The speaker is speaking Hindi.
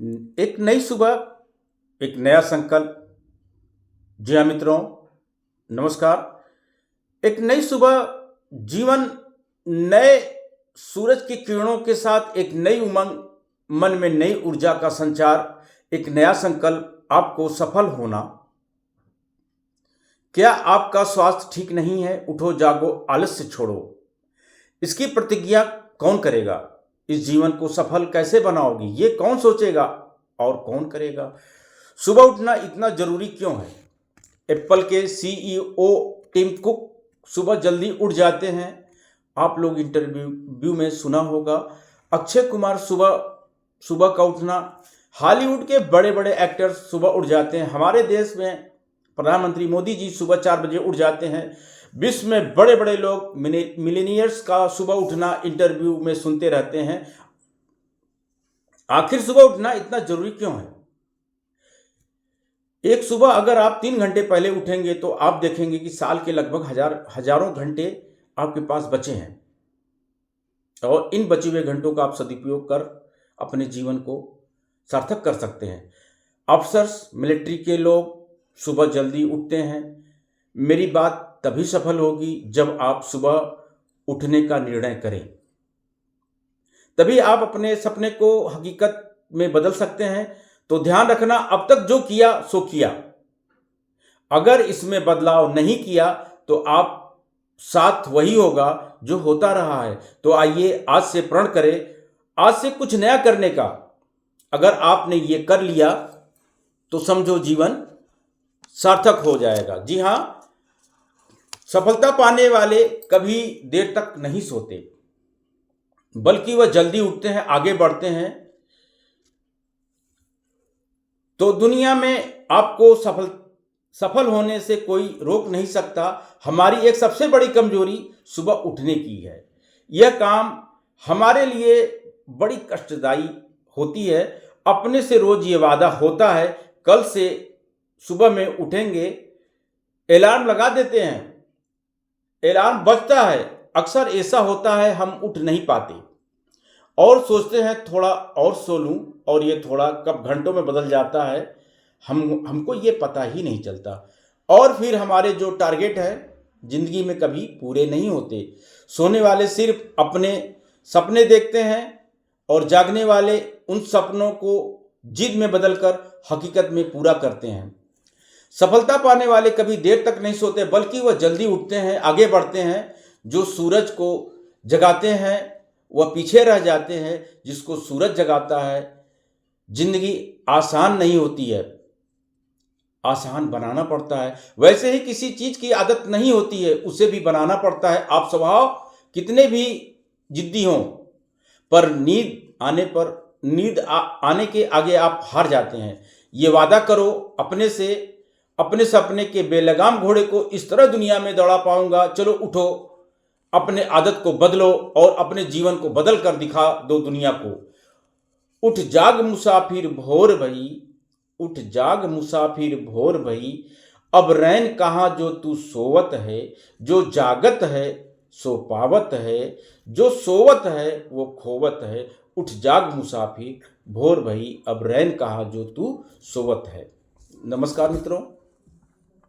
एक नई सुबह, एक नया संकल्प। जी हाँ मित्रों, नमस्कार। एक नई सुबह, जीवन नए सूरज की किरणों के साथ, एक नई उमंग, मन में नई ऊर्जा का संचार, एक नया संकल्प, आपको सफल होना। क्या आपका स्वास्थ्य ठीक नहीं है? उठो, जागो, आलस्य छोड़ो। इसकी प्रतिज्ञा कौन करेगा? इस जीवन को सफल कैसे बनाओगी? ये कौन सोचेगा और कौन करेगा? सुबह उठना इतना जरूरी क्यों है? एप्पल के सीईओ टिम कुक सुबह जल्दी उठ जाते हैं। आप लोग इंटरव्यू में सुना होगा, अक्षय कुमार सुबह सुबह का उठना। हॉलीवुड के बड़े बड़े एक्टर्स सुबह उठ जाते हैं। हमारे देश में प्रधानमंत्री मोदी जी सुबह 4 बजे उठ जाते हैं। विश्व में बड़े बड़े लोग, मिलेनियर्स का सुबह उठना इंटरव्यू में सुनते रहते हैं। आखिर सुबह उठना इतना जरूरी क्यों है? एक सुबह अगर आप 3 घंटे पहले उठेंगे तो आप देखेंगे कि साल के लगभग हजारों घंटे आपके पास बचे हैं, और इन बचे हुए घंटों का आप सदुपयोग कर अपने जीवन को सार्थक कर सकते हैं। अफसर्स, मिलिट्री के लोग सुबह जल्दी उठते हैं। मेरी बात तभी सफल होगी जब आप सुबह उठने का निर्णय करें। तभी आप अपने सपने को हकीकत में बदल सकते हैं। तो ध्यान रखना, अब तक जो किया सो किया। अगर इसमें बदलाव नहीं किया तो आप साथ वही होगा जो होता रहा है। तो आइए आज से प्रण करें, आज से कुछ नया करने का। अगर आपने ये कर लिया तो समझो जीवन सार्थक हो जाएगा। जी हां, सफलता पाने वाले कभी देर तक नहीं सोते, बल्कि वह जल्दी उठते हैं, आगे बढ़ते हैं। तो दुनिया में आपको सफल होने से कोई रोक नहीं सकता। हमारी एक सबसे बड़ी कमजोरी सुबह उठने की है। यह काम हमारे लिए बड़ी कष्टदायी होती है। अपने से रोज ये वादा होता है, कल से सुबह में उठेंगे। अलार्म लगा देते हैं, अलार्म बजता है, अक्सर ऐसा होता है हम उठ नहीं पाते और सोचते हैं थोड़ा और सो लूं, और ये थोड़ा कब घंटों में बदल जाता है, हमको ये पता ही नहीं चलता। और फिर हमारे जो टारगेट है जिंदगी में कभी पूरे नहीं होते। सोने वाले सिर्फ अपने सपने देखते हैं और जागने वाले उन सपनों को जिद में बदलकर हकीकत में पूरा करते हैं। सफलता पाने वाले कभी देर तक नहीं सोते, बल्कि वह जल्दी उठते हैं, आगे बढ़ते हैं। जो सूरज को जगाते हैं वह पीछे रह जाते हैं। जिसको सूरज जगाता है, जिंदगी आसान नहीं होती है, आसान बनाना पड़ता है। वैसे ही किसी चीज की आदत नहीं होती है, उसे भी बनाना पड़ता है। आप स्वभाव कितने भी जिद्दी हों, पर नींद आने के आगे आप हार जाते हैं। ये वादा करो अपने से, अपने सपने के बेलगाम घोड़े को इस तरह दुनिया में दौड़ा पाऊंगा। चलो उठो, अपने आदत को बदलो और अपने जीवन को बदल कर दिखा दो दुनिया को। उठ जाग मुसाफिर भोर भई, उठ जाग मुसाफिर भोर भई, अब रैन कहाँ जो तू सोवत है। जो जागत है सो पावत है, जो सोवत है वो खोवत है। उठ जाग मुसाफिर भोर भई, अब रैन कहाँ जो तू सोवत है। नमस्कार मित्रों।